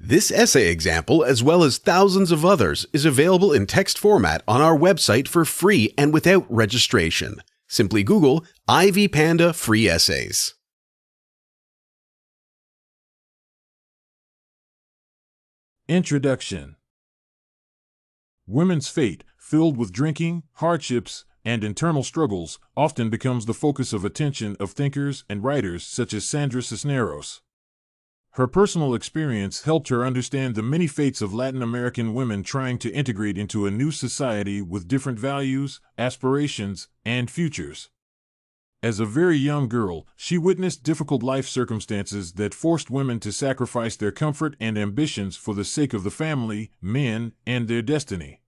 This essay example, as well as thousands of others, is available in text format on our website for free and without registration. Simply Google Ivy Panda Free Essays. Introduction. Women's fate, filled with drinking, hardships, and internal struggles, often becomes the focus of attention of thinkers and writers such as Sandra Cisneros. Her personal experience helped her understand the many fates of Latin American women trying to integrate into a new society with different values, aspirations, and futures. As a very young girl, she witnessed difficult life circumstances that forced women to sacrifice their comfort and ambitions for the sake of the family, men, and their destiny.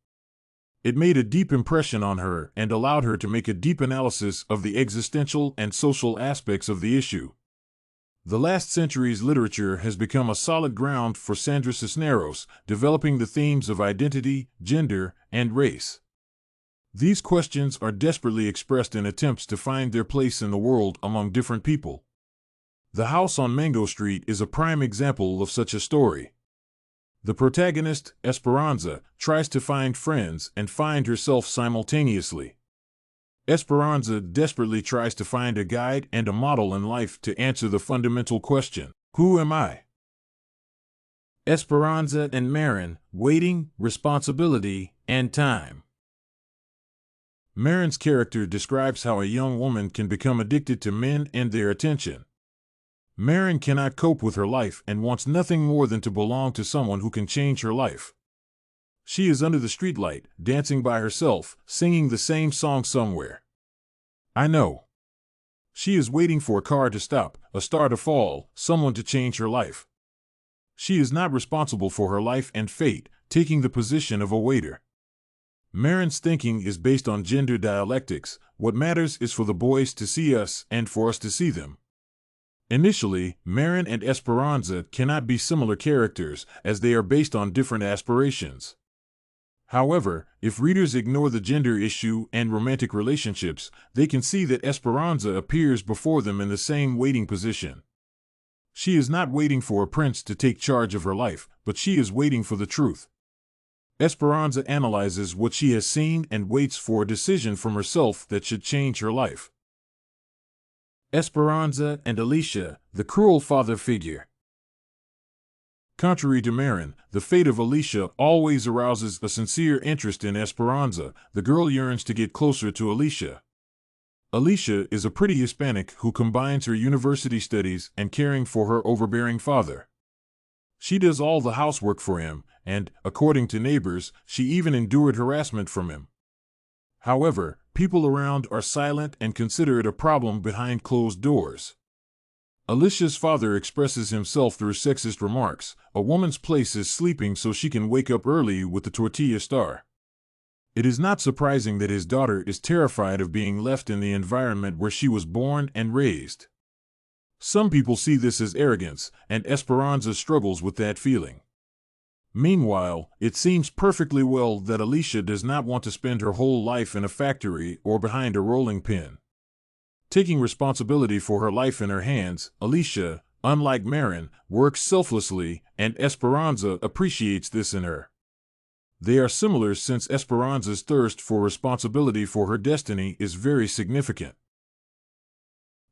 It made a deep impression on her and allowed her to make a deep analysis of the existential and social aspects of the issue. The last century's literature has become a solid ground for Sandra Cisneros, developing the themes of identity, gender, and race. These questions are desperately expressed in attempts to find their place in the world among different people. The House on Mango Street is a prime example of such a story. The protagonist, Esperanza, tries to find friends and find herself simultaneously. Esperanza desperately tries to find a guide and a model in life to answer the fundamental question, who am I? Esperanza and Marin, waiting, responsibility, and time. Marin's character describes how a young woman can become addicted to men and their attention. Marin cannot cope with her life and wants nothing more than to belong to someone who can change her life. She is under the streetlight, dancing by herself, singing the same song somewhere. I know. She is waiting for a car to stop, a star to fall, someone to change her life. She is not responsible for her life and fate, taking the position of a waiter. Marin's thinking is based on gender dialectics. What matters is for the boys to see us and for us to see them. Initially, Marin and Esperanza cannot be similar characters, as they are based on different aspirations. However, if readers ignore the gender issue and romantic relationships, they can see that Esperanza appears before them in the same waiting position. She is not waiting for a prince to take charge of her life, but she is waiting for the truth. Esperanza analyzes what she has seen and waits for a decision from herself that should change her life. Esperanza and Alicia, the cruel father figure. Contrary to Marin, the fate of Alicia always arouses a sincere interest in Esperanza. The girl yearns to get closer to Alicia. Alicia is a pretty Hispanic who combines her university studies and caring for her overbearing father. She does all the housework for him, and, according to neighbors, she even endured harassment from him. However, people around are silent and consider it a problem behind closed doors. Alicia's father expresses himself through sexist remarks. A woman's place is sleeping so she can wake up early with the tortilla star. It is not surprising that his daughter is terrified of being left in the environment where she was born and raised. Some people see this as arrogance, and Esperanza struggles with that feeling. Meanwhile, it seems perfectly well that Alicia does not want to spend her whole life in a factory or behind a rolling pin. Taking responsibility for her life in her hands, Alicia, unlike Marin, works selflessly, and Esperanza appreciates this in her. They are similar since Esperanza's thirst for responsibility for her destiny is very significant.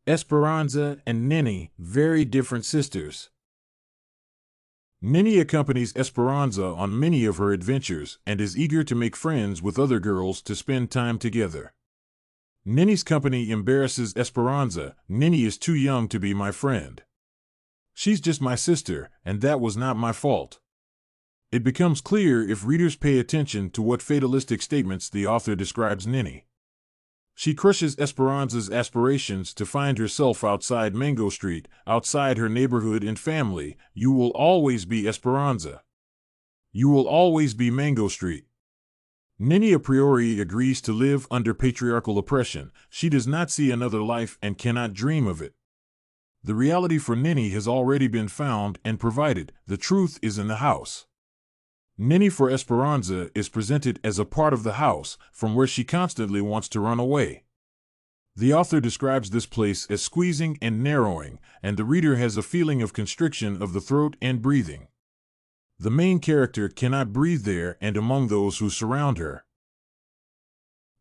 Esperanza and Nini, very different sisters. Nini accompanies Esperanza on many of her adventures and is eager to make friends with other girls to spend time together. Nini's company embarrasses Esperanza. Nini is too young to be my friend. She's just my sister, and that was not my fault. It becomes clear if readers pay attention to what fatalistic statements the author describes Nini. She crushes Esperanza's aspirations to find herself outside Mango Street, outside her neighborhood and family. You will always be Esperanza. You will always be Mango Street. Nini a priori agrees to live under patriarchal oppression. She does not see another life and cannot dream of it. The reality for Nini has already been found and provided. The truth is in the house. Nini for Esperanza is presented as a part of the house from where she constantly wants to run away. The author describes this place as squeezing and narrowing, and the reader has a feeling of constriction of the throat and breathing. The main character cannot breathe there and among those who surround her.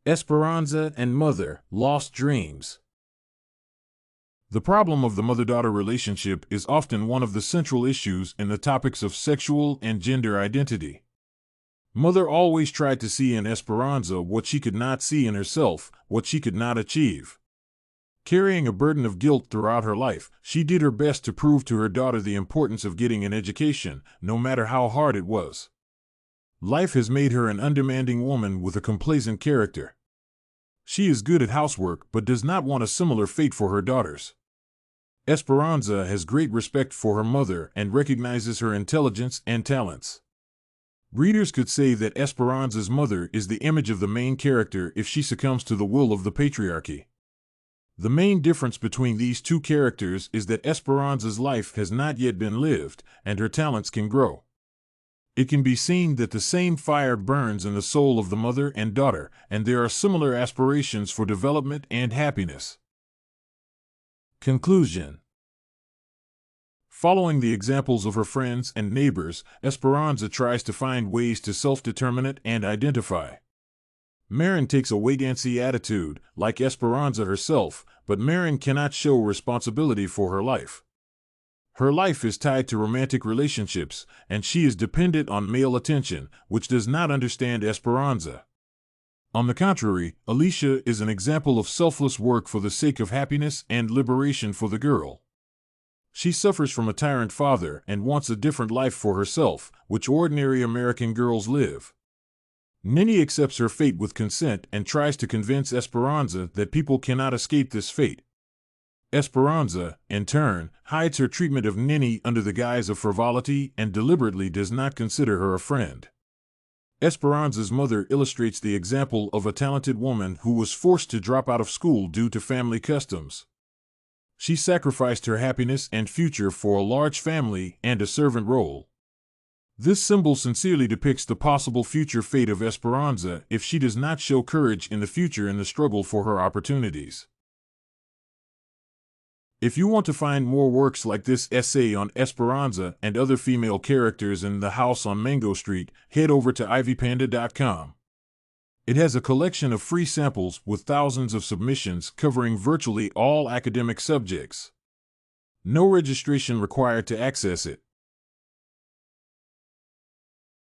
Esperanza and Mother, Lost Dreams. The problem of the mother-daughter relationship is often one of the central issues in the topics of sexual and gender identity. Mother always tried to see in Esperanza what she could not see in herself, what she could not achieve. Carrying a burden of guilt throughout her life, she did her best to prove to her daughter the importance of getting an education, no matter how hard it was. Life has made her an undemanding woman with a complacent character. She is good at housework but does not want a similar fate for her daughters. Esperanza has great respect for her mother and recognizes her intelligence and talents. Readers could say that Esperanza's mother is the image of the main character if she succumbs to the will of the patriarchy. The main difference between these two characters is that Esperanza's life has not yet been lived, and her talents can grow. It can be seen that the same fire burns in the soul of the mother and daughter, and there are similar aspirations for development and happiness. Conclusion. Following the examples of her friends and neighbors, Esperanza tries to find ways to self-determine and identify. Marin takes a wait-and-see attitude, like Esperanza herself, but Marin cannot show responsibility for her life. Her life is tied to romantic relationships, and she is dependent on male attention, which does not understand Esperanza. On the contrary, Alicia is an example of selfless work for the sake of happiness and liberation for the girl. She suffers from a tyrant father and wants a different life for herself, which ordinary American girls live. Ninny accepts her fate with consent and tries to convince Esperanza that people cannot escape this fate. Esperanza, in turn, hides her treatment of Ninny under the guise of frivolity and deliberately does not consider her a friend. Esperanza's mother illustrates the example of a talented woman who was forced to drop out of school due to family customs. She sacrificed her happiness and future for a large family and a servant role. This symbol sincerely depicts the possible future fate of Esperanza if she does not show courage in the future in the struggle for her opportunities. If you want to find more works like this essay on Esperanza and other female characters in The House on Mango Street, head over to ivypanda.com. It has a collection of free samples with thousands of submissions covering virtually all academic subjects. No registration required to access it.